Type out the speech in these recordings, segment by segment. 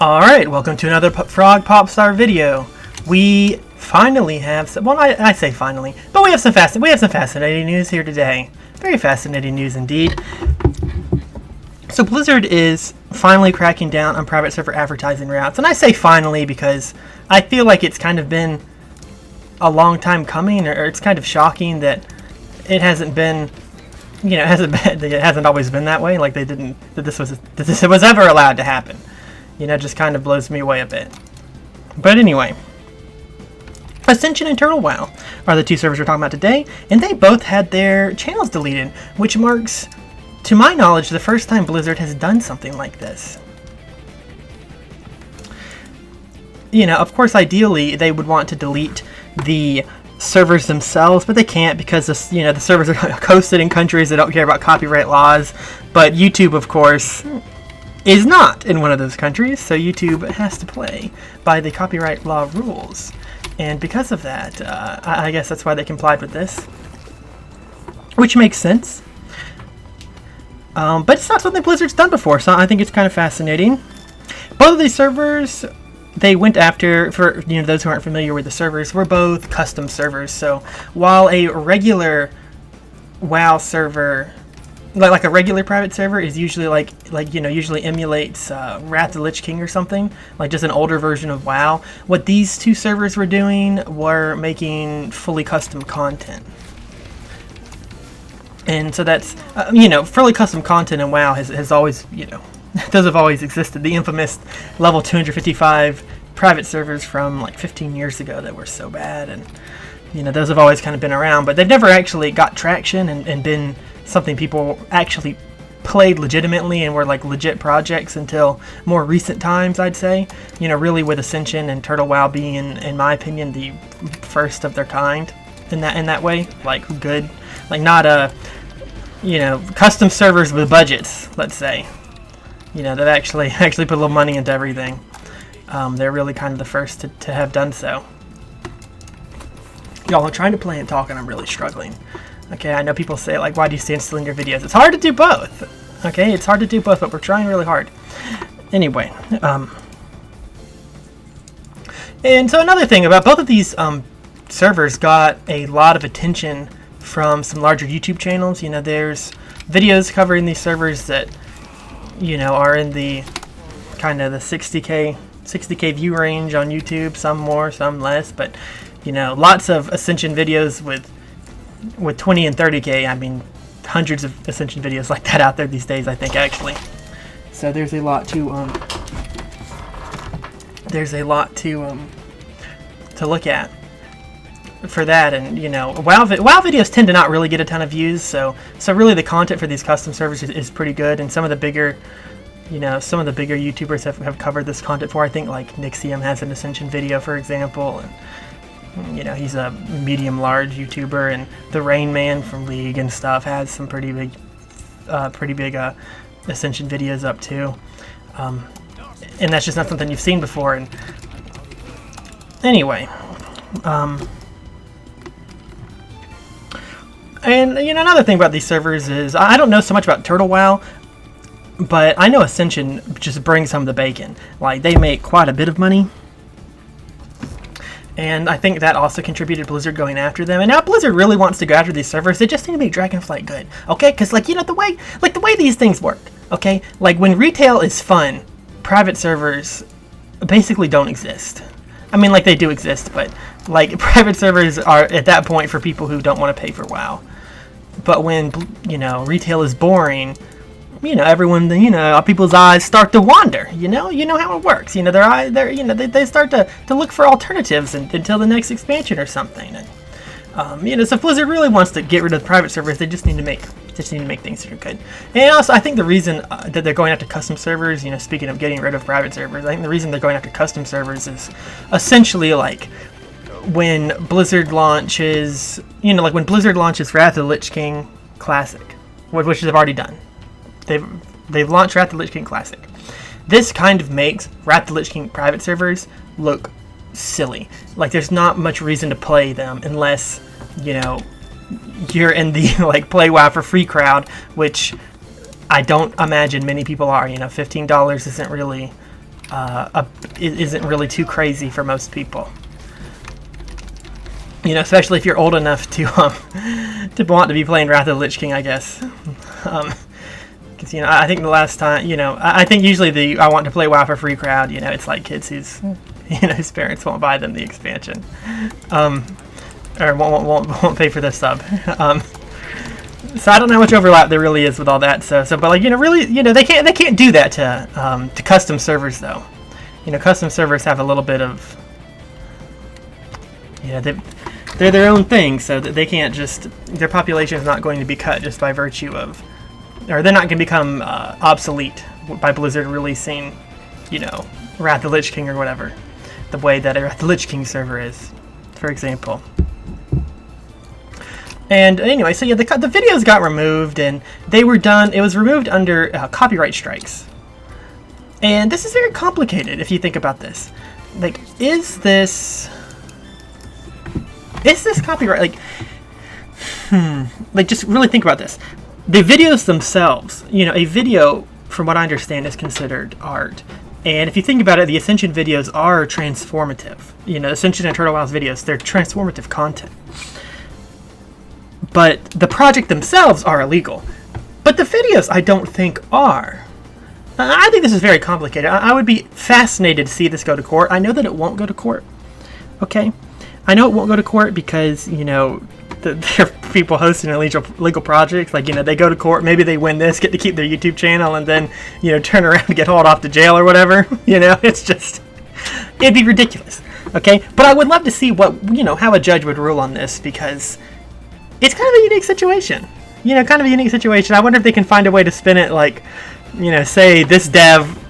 Alright, welcome to another Frog Popstar video. We finally have some, well, I say finally, but we have some fascinating news here today. Very fascinating news indeed. So Blizzard is finally cracking down on private server advertising routes, and I say finally because I feel like it's kind of been a long time coming, or it's kind of shocking that it hasn't been, you know, it hasn't always been that way. Like that this was ever allowed to happen. You know, just kind of blows me away a bit. But anyway, Ascension and Turtle WoW are the two servers we're talking about today, and they both had their channels deleted, which marks, to my knowledge, the first time Blizzard has done something like this. You know, of course, ideally, they would want to delete the servers themselves, but they can't because the servers are hosted in countries that don't care about copyright laws. But YouTube, of course, is not in one of those countries, so YouTube has to play by the copyright law rules. And because of that, I guess that's why they complied with this, which makes sense. But it's not something Blizzard's done before, so I think it's kind of fascinating. Both of these servers they went after, for those who aren't familiar with the servers, were both custom servers. So while a regular WoW server, like a regular private server, is usually usually emulates Wrath of the Lich King or something, like just an older version of WoW. What these two servers were doing were making fully custom content. And so that's, fully custom content in WoW has always, those have always existed. The infamous level 255 private servers from like 15 years ago that were so bad, and, those have always kind of been around, but they've never actually got traction and been something people actually played legitimately and were like legit projects until more recent times, I'd say. Really with Ascension and Turtle WoW being, in my opinion, the first of their kind in that way. Like good, like not custom servers with budgets, let's say. That actually put a little money into everything. They're really kind of the first to have done so. Y'all, I'm trying to play and talk and I'm really struggling. Okay, I know people say, like, why do you stand still in your videos? It's hard to do both. Okay, it's hard to do both, but we're trying really hard. Anyway, and so another thing about both of these servers got a lot of attention from some larger YouTube channels. There's videos covering these servers that, are in the kind of the 60K view range on YouTube, some more, some less, but, lots of Ascension videos with 20 and 30K. I mean, hundreds of Ascension videos like that out there these days, I think, actually. So there's a lot to look at for that. And WoW videos tend to not really get a ton of views, so really the content for these custom servers is pretty good. And some of the bigger YouTubers have covered this content for. I think like Nixium has an Ascension video, for example, and he's a medium-large YouTuber, and the Rain Man from League and stuff has some pretty big Ascension videos up too. And that's just not something you've seen before. And anyway, and another thing about these servers is I don't know so much about Turtle WoW, but I know Ascension just brings home the bacon. Like, they make quite a bit of money. And I think that also contributed to Blizzard going after them. And now Blizzard really wants to go after these servers. They just need to make Dragonflight good, okay? Because, the way these things work, okay? Like, when retail is fun, private servers basically don't exist. I mean, like, they do exist, but, like, private servers are at that point for people who don't want to pay for WoW. But when, retail is boring, everyone, people's eyes start to wander. You know how it works. They start to look for alternatives until the next expansion or something. And so Blizzard really wants to get rid of the private servers. They just need to make things that are good. And also, I think the reason that they're going after custom servers, speaking of getting rid of private servers, I think the reason they're going after custom servers is essentially like when Blizzard launches, when Blizzard launches Wrath of the Lich King Classic, which they've already done. They've launched Wrath of the Lich King Classic. This kind of makes Wrath of the Lich King private servers look silly. Like, there's not much reason to play them unless, you're in the play WoW for free crowd, which I don't imagine many people are. $15 isn't really isn't really too crazy for most people. You know, especially if you're old enough to want to be playing Wrath of the Lich King, I guess. Because, you know, I think the last time, you know, I think usually I want to play WoW for free crowd, you know, it's like kids whose parents won't buy them the expansion, or won't pay for their sub. So I don't know how much overlap there really is with all that. But like, you know, really, you know, they can't do that to custom servers though. You know, custom servers have a little bit of, you know, they're their own thing, so that they can't just, their population is not going to be cut just by virtue of, or they're not going to become obsolete by Blizzard releasing, you know, Wrath of the Lich King or whatever, the way that a Wrath of the Lich King server is, for example. And anyway, so yeah, the videos got removed, and they were done, it was removed under copyright strikes. And this is very complicated if you think about this. Like, is this copyright, like just really think about this. The videos themselves, you know, a video, from what I understand, is considered art. And if you think about it, the Ascension videos are transformative. You know, Ascension and Turtle Wilds videos, they're transformative content. But the project themselves are illegal. But the videos, I don't think, are. I think this is very complicated. I would be fascinated to see this go to court. I know that it won't go to court. Okay? I know it won't go to court because, you know, there are people hosting illegal projects. Like, you know, they go to court, maybe they win this, get to keep their YouTube channel, and then, you know, turn around and get hauled off to jail or whatever. You know, it's just, it'd be ridiculous. Okay? But I would love to see how a judge would rule on this, because it's kind of a unique situation. You know, kind of a unique situation. I wonder if they can find a way to spin it like, you know, say this dev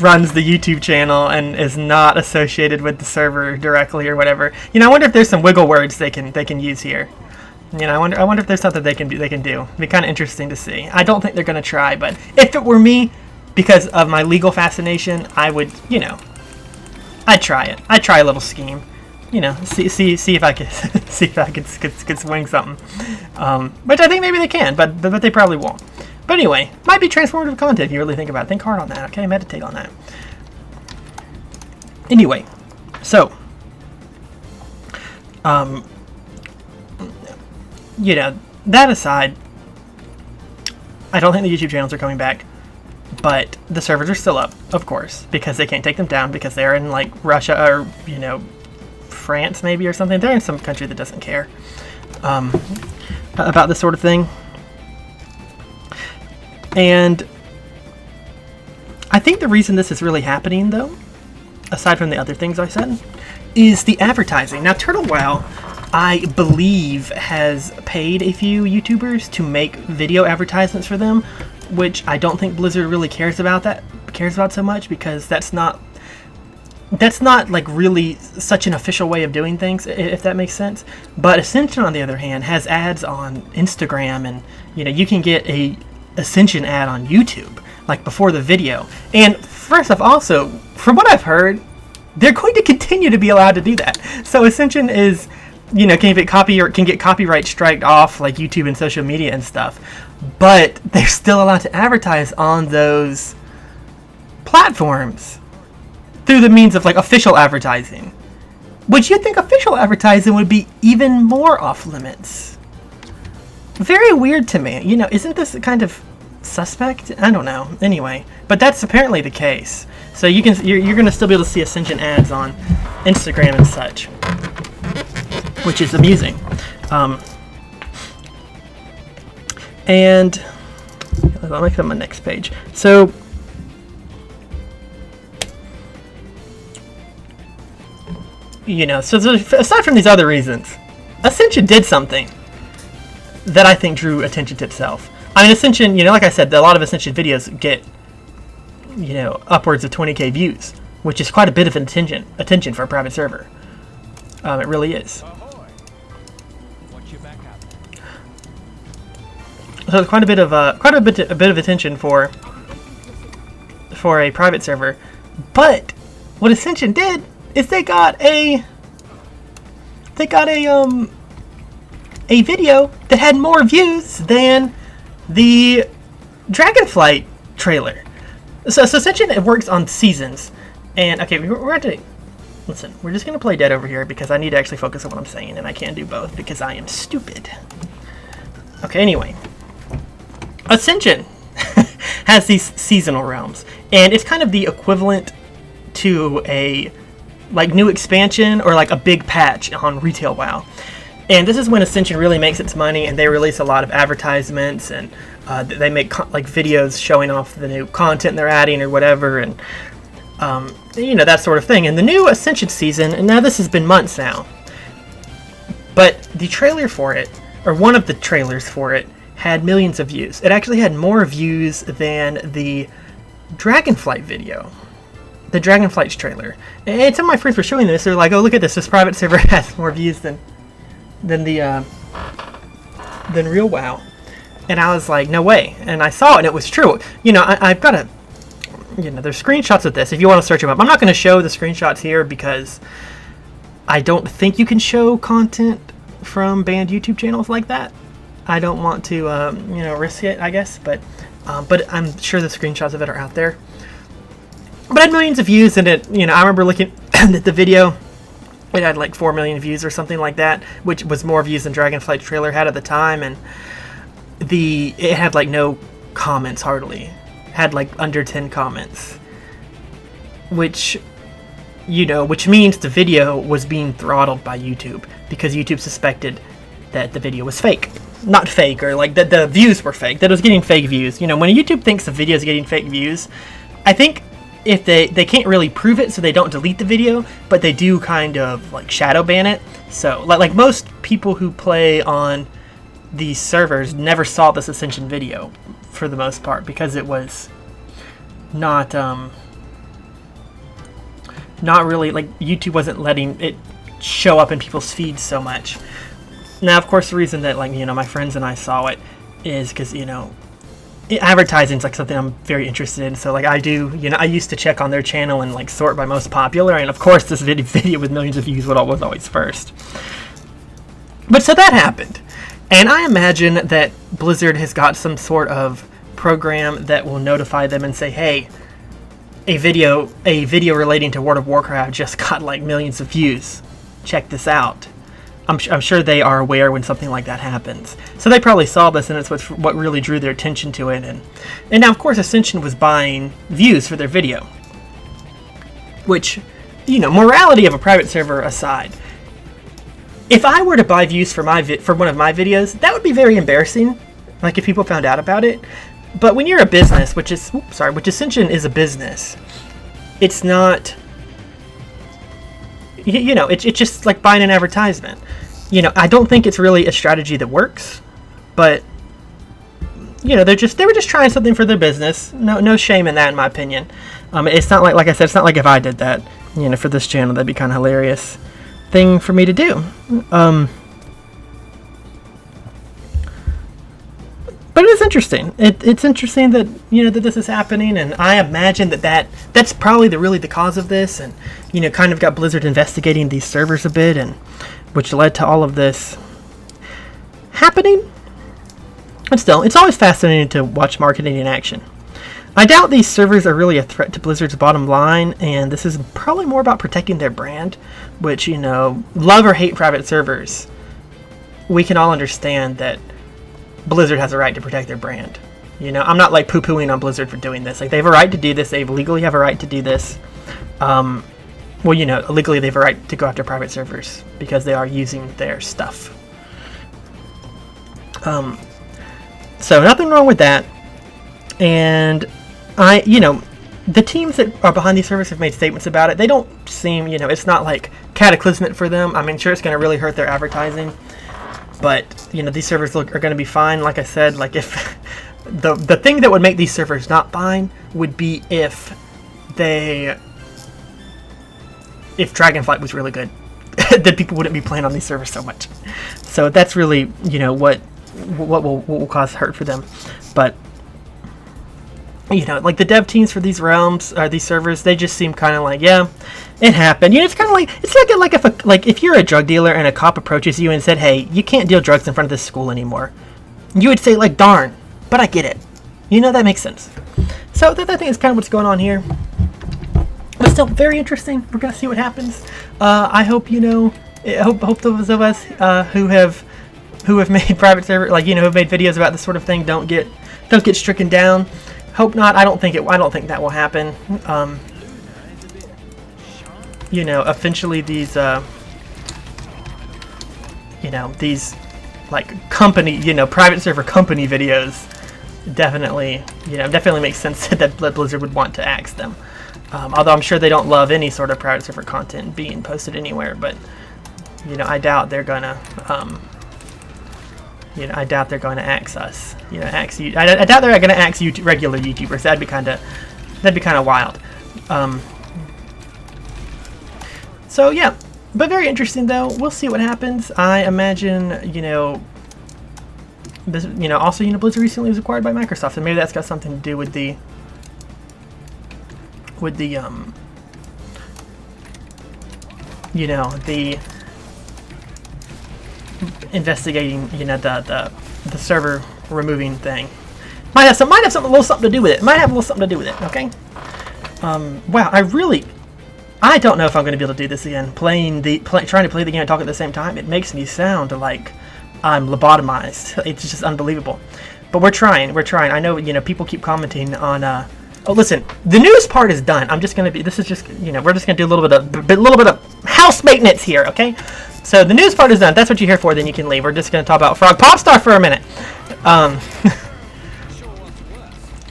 runs the YouTube channel and is not associated with the server directly or whatever. You know, I wonder if there's some wiggle words they can use here. You know, I wonder if there's something they can do. It'd be kind of interesting to see. I don't think they're going to try, but if it were me, because of my legal fascination, I would, you know, I'd try it. I'd try a little scheme. You know, see if I could swing something. Which I think maybe they can, but they probably won't. But anyway, might be transformative content if you really think about it. Think hard on that, okay? Meditate on that. Anyway, so, you know, that aside, I don't think the YouTube channels are coming back, but the servers are still up, of course, because they can't take them down because they're in, like, Russia or, you know, France maybe or something. They're in some country that doesn't care about this sort of thing. And I think the reason this is really happening, though, aside from the other things I said, is the advertising. Now, Turtle WoW, I believe, has paid a few YouTubers to make video advertisements for them, which I don't think Blizzard really cares about so much, because that's not like really such an official way of doing things, if that makes sense. But Ascension, on the other hand, has ads on Instagram, and you know, you can get a Ascension ad on YouTube, like before the video. And first off, also, from what I've heard, they're going to continue to be allowed to do that. So Ascension is, you know, can get copyright striked off like YouTube and social media and stuff, but they're still allowed to advertise on those platforms through the means of like official advertising, which you'd think official advertising would be even more off limits. Very weird to me. You know, isn't this kind of suspect? I don't know. Anyway, but that's apparently the case. So you're going to still be able to see Ascension ads on Instagram and such, which is amusing. And let me come on the next page. So you know, so aside from these other reasons, Ascension did something that I think drew attention to itself. I mean, Ascension, you know, like I said, a lot of Ascension videos get, you know, upwards of 20k views, which is quite a bit of attention for a private server. It really is. So quite a bit of attention for a private server. But what Ascension did is they got a video that had more views than the Dragonflight trailer. So Ascension, it works on seasons, And okay, we're going to listen. We're just going to play dead over here because I need to actually focus on what I'm saying, and I can't do both because I am stupid. Okay, anyway, Ascension has these seasonal realms, and it's kind of the equivalent to a like new expansion or like a big patch on retail WoW. And this is when Ascension really makes its money, and they release a lot of advertisements, and they make like videos showing off the new content they're adding or whatever, and you know, that sort of thing. And the new Ascension season, and now this has been months now, but the trailer for it, or one of the trailers for it, had millions of views. It actually had more views than the Dragonflight video. The Dragonflight's trailer. And some of my friends were showing this. They're like, "Oh, look at this! This private server has more views than real WoW." And I was like, "No way!" And I saw it, and it was true. You know, I've got a, you know, there's screenshots of this if you want to search them up. I'm not going to show the screenshots here because I don't think you can show content from banned YouTube channels like that. I don't want to, you know, risk it, I guess. But I'm sure the screenshots of it are out there. But it had millions of views, and it, you know, I remember looking at the video. It had like 4 million views or something like that, which was more views than Dragonflight's trailer had at the time, and it had like no comments hardly. It had like under 10 comments, which, you know, which means the video was being throttled by YouTube because YouTube suspected that the video was fake. Not fake, or like that the views were fake, that it was getting fake views. You know, when YouTube thinks the video is getting fake views, I think if they can't really prove it, so they don't delete the video, but they do kind of like shadow ban it. So like most people who play on these servers never saw this Ascension video for the most part because it was not really, like, YouTube wasn't letting it show up in people's feeds so much. Now, of course, the reason that, like, you know, my friends and I saw it is because, you know, advertising is like something I'm very interested in. So like I do, you know, I used to check on their channel and like sort by most popular, and of course this video with millions of views was always first. But so that happened, and I imagine that Blizzard has got some sort of program that will notify them and say, hey, a video relating to World of Warcraft just got like millions of views. Check this out. I'm sure they are aware when something like that happens. So they probably saw this, and it's what really drew their attention to it. And now, of course, Ascension was buying views for their video. Which, you know, morality of a private server aside, if I were to buy views for one of my videos, that would be very embarrassing. Like if people found out about it. But when you're a business, which Ascension is a business, it's not. You know, it's just like buying an advertisement. You know, I don't think it's really a strategy that works, but you know, they were just trying something for their business. No shame in that, in my opinion. It's not like I said, it's not like if I did that, you know, for this channel, that'd be kind of hilarious thing for me to do. But it's interesting. It's interesting that, you know, that this is happening, and I imagine that's probably the cause of this, and, you know, kind of got Blizzard investigating these servers a bit, and which led to all of this happening. But still, it's always fascinating to watch marketing in action. I doubt these servers are really a threat to Blizzard's bottom line, and this is probably more about protecting their brand, which, you know, love or hate private servers, we can all understand that Blizzard has a right to protect their brand. You know, I'm not like poo-pooing on Blizzard for doing this. Like, they have a right to do this. They legally have a right to do this. Well, you know, legally they have a right to go after private servers because they are using their stuff. So nothing wrong with that. And you know, the teams that are behind these servers have made statements about it. They don't seem, you know, it's not like cataclysmic for them. I mean, sure, it's going to really hurt their advertising. But, you know, these servers are going to be fine. Like I said, like if the thing that would make these servers not fine would be if Dragonflight was really good, then people wouldn't be playing on these servers so much. So that's really, you know, what will cause hurt for them. But, you know, like the dev teams for these realms or these servers, they just seem kind of like, yeah, it happened. You know, it's kind of like if you're a drug dealer and a cop approaches you and said, hey, you can't deal drugs in front of this school anymore, you would say like, darn, but I get it. You know, that makes sense. So I think it's kind of what's going on here. But still, very interesting. We're gonna see what happens. I hope, you know, hope those of us who have made private server, like, you know, who've made videos about this sort of thing don't get stricken down. Hope not. I don't think that will happen. You know, eventually these you know, these like company, you know, private server company videos definitely makes sense that Blizzard would want to axe them. Although I'm sure they don't love any sort of private server content being posted anywhere, but you know, I doubt they're gonna axe us. You know, axe you. I doubt they're gonna axe regular YouTubers. That'd be kind of wild. So yeah, but very interesting though. We'll see what happens. I imagine, you know, this, you know, also, you know, Blizzard recently was acquired by Microsoft, and maybe that's got something to do with the you know, the investigating, you know, the server removing thing. Might have a little something to do with it. Okay. Wow, I don't know if I'm going to be able to do this again. Trying to play the game and talk at the same time. It makes me sound like I'm lobotomized. It's just unbelievable. But we're trying. I know, you know, people keep commenting on. Oh, listen, the news part is done. This is just, you know, we're just gonna do a little bit of house maintenance here, okay? So the news part is done. That's what you're here for. Then you can leave. We're just gonna talk about Frog Popstar for a minute.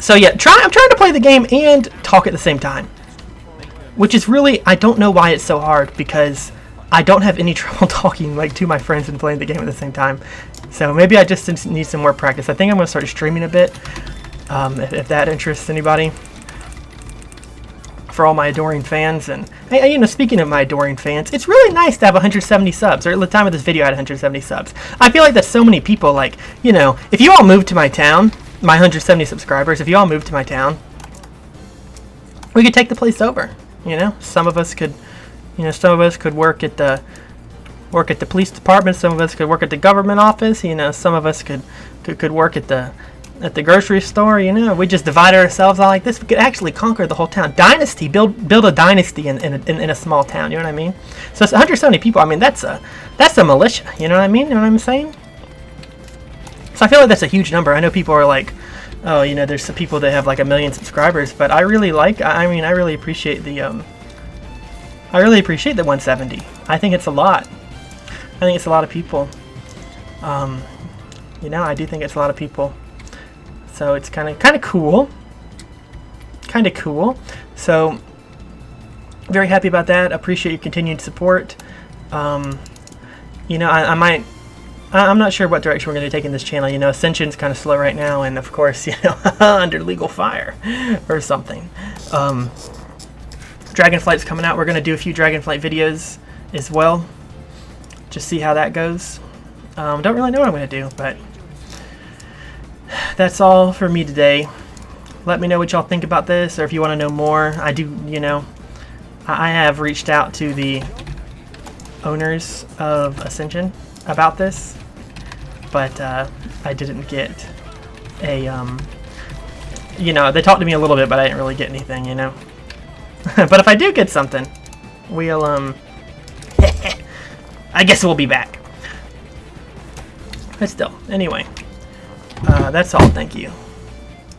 So yeah, I'm trying to play the game and talk at the same time, which is really, I don't know why it's so hard, because I don't have any trouble talking like to my friends and playing the game at the same time. So maybe I just need some more practice. I think I'm gonna start streaming a bit. If that interests anybody, for all my adoring fans. And hey, you know, speaking of my adoring fans, it's really nice to have 170 subs, or at the time of this video I had 170 subs. I feel like that so many people, like, you know, if you all moved to my town, my 170 subscribers, if you all moved to my town, we could take the place over. You know, some of us could work at the police department, some of us could work at the government office, you know, some of us could work at the grocery store. You know, we just divide ourselves all like this. We could actually conquer the whole town. Dynasty, build a dynasty in a small town. You know what I mean? So it's 170 people. I mean, that's a militia. You know what I mean? You know what I'm saying? So I feel like that's a huge number. I know people are like, oh, you know, there's some people that have like 1 million subscribers, but I really appreciate the 170. I think it's a lot. I think it's a lot of people. You know, I do think it's a lot of people. So it's kind of cool. So very happy about that. Appreciate your continued support. You know, I'm not sure what direction we're going to take in this channel. You know, Ascension's kind of slow right now, and of course, you know, under legal fire or something. Dragonflight's coming out. We're going to do a few Dragonflight videos as well. Just see how that goes. Don't really know what I'm going to do, but that's all for me today. Let me know what y'all think about this, or if you want to know more. I do, you know, I have reached out to the owners of Ascension about this, but I didn't get a, you know, they talked to me a little bit, but I didn't really get anything, you know. But if I do get something, we'll, I guess we'll be back. But still, anyway. That's all. Thank you.